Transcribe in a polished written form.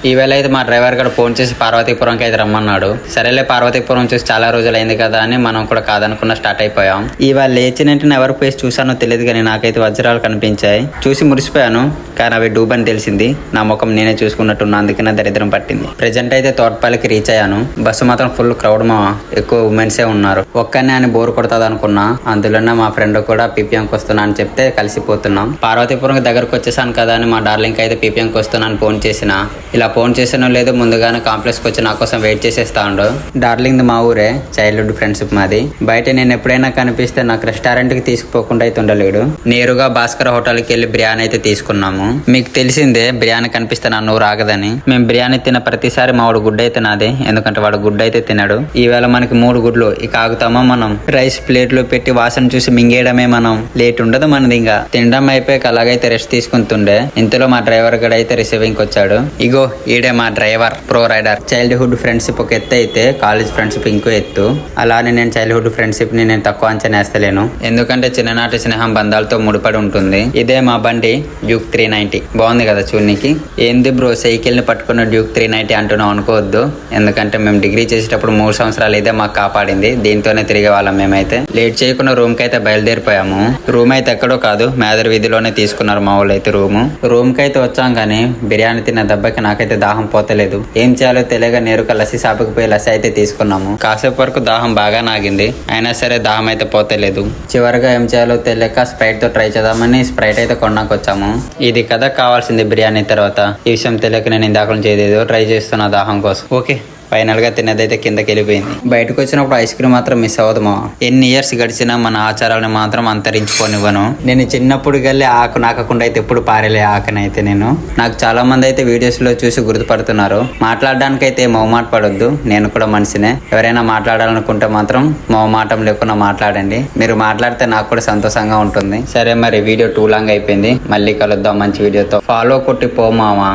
ఈవేళ అయితే మా డ్రైవర్ గారు ఫోన్ చేసి పార్వతీపురంకి అయితే రమ్మన్నాడు. సరేలే పార్వతీపురం చూసి చాలా రోజులు అయింది కదా అని మనం కూడా కాదనుకున్న స్టార్ట్ అయిపోయాం. ఇవాళ లేచిన వెంటనే ఎవరి ఫేస్ చూసానో తెలియదు కానీ నాకైతే వజ్రాలు కనిపించాయి. చూసి మురిసిపోయాను, కానీ అవి డూబ్ అని తెలిసింది. నా ముఖం నేనే చూసుకున్నట్టున్నా, అందుకనే దరిద్రం పట్టింది. ప్రెజెంట్ అయితే తోటపల్లికి రీచ్ అయ్యాను. బస్సు మాత్రం ఫుల్ క్రౌడ్, మా ఎక్కువ ఉమెన్సే ఉన్నారు. ఒక్కనే అని బోర్ కొడుతుంది అనుకున్నా, అందులోనే మా ఫ్రెండ్ కూడా పీపీఎంకి వస్తున్నా అని చెప్తే కలిసిపోతున్నాం. పార్వతీపురం దగ్గరకు వచ్చేసాను కదా అని మా డార్లింగ్ అయితే పీపీఎంకి వస్తున్నా అని ఫోన్ చేసిన. ఇలా ఫోన్ చేసానో లేదు ముందుగానే కాంప్లెక్స్కి వచ్చి నా కోసం వెయిట్ చేసేస్తా ఉండు. డార్లింగ్ మా ఊరే, చైల్డ్హుడ్ ఫ్రెండ్షిప్ మాది. బయట నేను ఎప్పుడైనా కనిపిస్తే నాకు రెస్టారెంట్ కి తీసుకుపోకుండా అయితే ఉండలేడు. నేరుగా భాస్కర్ హోటల్కి వెళ్ళి బిర్యానీ అయితే తీసుకున్నాము. మీకు తెలిసిందే బిర్యానీ కనిపిస్తే నా నోరు ఆగదని. మేము బిర్యానీ తిన్న ప్రతిసారి మా వాడు గుడ్డ అయితే నాదే, ఎందుకంటే వాడు గుడ్డ అయితే తినడు. ఈవేళ మనకి 3 గుడ్లు ఇక ఆగుతామా మనం? రైస్ ప్లేట్లో పెట్టి వాసన చూసి మింగేయడమే మనం. లేట్ ఉండదు మనది. ఇంకా తినడం అయిపోయాక అలాగైతే రెస్ట్ తీసుకుంటుండే. ఇంతలో మా డ్రైవర్ గడ అయితే రిసీవింగ్ వచ్చాడు. ఇగో ఈడే మా driver, pro rider. Childhood friendship ఒక ఎత్తు అయితే కాలేజ్ ఫ్రెండ్షిప్ ఇంకో ఎత్తు. అలానే నేను చైల్డ్హుడ్ ఫ్రెండ్షిప్ ని నేను తక్కువ అంచనా వేస్తలేను, ఎందుకంటే చిన్ననాటి స్నేహం బంధాలతో ముడిపడి ఉంటుంది. ఇదే మా బండి డ్యూక్ 390. బాగుంది కదా చూడనికి. ఏంది బ్రో సైకిల్ ని పట్టుకున్న డ్యూక్ 390 అంటున్నాం అనుకోవద్దు, ఎందుకంటే మేము డిగ్రీ చేసేటప్పుడు 3 సంవత్సరాలు ఇదే మాకు కాపాడింది. దీంతోనే తిరిగే వాళ్ళం. మేమైతే లేట్ చేయకుండా రూమ్ కి అయితే బయలుదేరిపోయాము. రూమ్ అయితే ఎక్కడో కాదు, మేదర్ వీధిలోనే తీసుకున్నారు మా వాళ్ళు అయితే రూమ్ కి అయితే వచ్చాం. కానీ బిర్యానీ తిన్న దెబ్బకి నాకైతే దాహం పోతలేదు. ఏం చేయాలో తెలియక నేరుగా లస్సీ షాపుకి పోయి లస్సీ అయితే తీసుకున్నాము. కాసేపు వరకు దాహం బాగా నాగింది, అయినా సరే దాహం అయితే పోతలేదు. చివరిగా ఏం చేయాలో తెలియక స్ప్రైట్ తో ట్రై చేద్దామని స్ప్రైట్ అయితే కొన్నాకొచ్చాము. ఇది కదా కావాల్సింది బిర్యానీ తర్వాత. ఈ విషయం తెలియక నేను ఇందాక నుంచి ఏదేదో ట్రై చేస్తున్నా దాహం కోసం. ఓకే, ఫైనల్ గా తిన్నదైతే కిందకి వెళ్ళిపోయింది. బయటకు వచ్చినప్పుడు ఐస్ క్రీమ్ మాత్రం మిస్ అవ్వదు మా. ఎన్ని ఇయర్స్ గడిచినా మన ఆచారాలను మాత్రం అంతరించుకోనివ్వను. నేను చిన్నప్పుడు గల్లే ఆకు నాకకుండా అయితే ఎప్పుడు పారేలే ఆకనైతే నేను. నాకు చాలా మంది అయితే వీడియోస్ లో చూసి గుర్తుపడుతున్నారు. మాట్లాడడానికి అయితే మొహమాట పడొద్దు, నేను కూడా మనిషినే. ఎవరైనా మాట్లాడాలనుకుంటే మాత్రం మొహమాటం లేకుండా మాట్లాడండి. మీరు మాట్లాడితే నాకు కూడా సంతోషంగా ఉంటుంది. సరే మరి వీడియో టూ లాంగ్ అయిపోయింది, మళ్ళీ కలుద్దాం మంచి వీడియోతో. ఫాలో కొట్టి పో మావా.